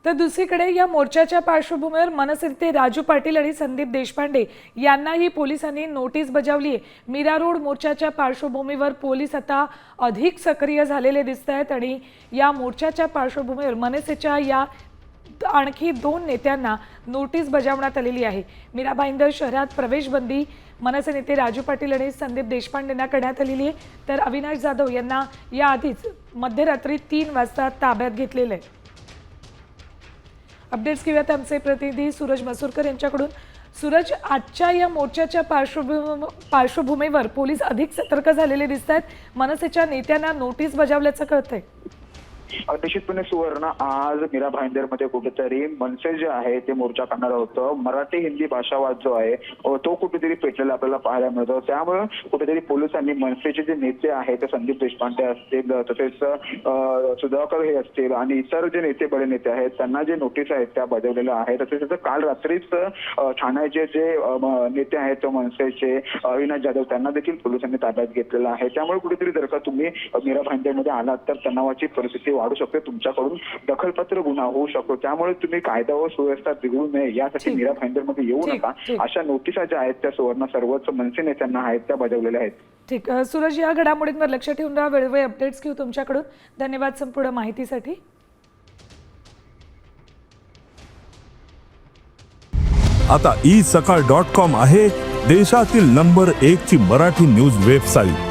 तर दुसरीकडे या मोर्चाच्या पार्श्वभूमीवर मनसेचे राजू पाटील आणि संदीप देशपांडे यांनाही पोलिसांनी नोटीस बजावली आहे। मीरा रोड मोर्चाच्या पार्श्वभूमीवर पोलीस आता अधिक सक्रिय झालेले दिसत आहेत आणि या मोर्चाच्या पार्श्वभूमीवर मनसेच्या या आणखी 2 नेत्यांना नोटीस बजावण्यात आलेली आहे। मीरा भाईंदर शहरात प्रवेश बंदी मनसे नेते राजू पाटील आणि संदीप देशपांडेंना करण्यात आलेली आहे, तर अविनाश जाधव यांना याआधीच मध्यरात्री 3 वाजता ताब्यात घेतलेले आहे। अपडेट्स घेऊयात आमचे प्रतिनिधी सूरज मसूरकर यांच्याकडून। सूरज, आजच्या या मोर्चाच्या पार्श्वभूमीवर पोलीस अधिक सतर्क झालेले दिसत आहेत, मनसेच्या नेत्यांना नोटीस बजावल्याचं कळतंय। निश्चितपणे सुवर्ण, आज मीरा भाईंदरमध्ये कुठेतरी मनसे जे आहे ते मोर्चा करणार होतं। मराठी हिंदी भाषावाद जो आहे तो कुठेतरी पेटलेला आपल्याला पाहायला मिळतो। त्यामुळे कुठेतरी पोलिसांनी मनसेचे जे नेते आहेत ते संदीप देशपांडे असतील, तसेच सुधाकर हे असतील आणि इतर जे नेते बडे नेते आहेत त्यांना जे नोटीस आहेत त्या बजावलेल्या आहेत। तसेच काल रात्रीच ठाण्याचे जे नेते आहेत मनसेचे अविनाश जाधव त्यांना देखील पोलिसांनी ताब्यात घेतलेलं आहे। त्यामुळे कुठेतरी जर का तुम्ही मीरा भाईंदरमध्ये आलात तर तणावाची परिस्थिती वाढू शकते, तुमच्याकडून दखलपात्र गुन्हा होऊ शकतो। त्यामुळे तुम्ही कायदा व सुव्यवस्था बिघडू नये यासाठी मीरा भाईंदरमध्ये येऊ नका अशा नोटिसा ज्या आहेत त्या सुवर्ण सर्वच मनसे नेत्यांना आहेत त्या बजावलेल्या आहेत। ठीक, सूरज, या घडामोडींवर लक्ष ठेवून राहा, वेळोवेळी अपडेट्स घेऊ तुमच्याकडून। धन्यवाद संपूर्ण माहितीसाठी। आता isakal.com आहे देशातील नंबर 1 ची मराठी न्यूज वेबसाईट।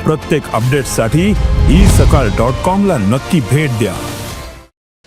प्रत्येक अपडेटसाठी isakal.com ला नक्की भेट द्या।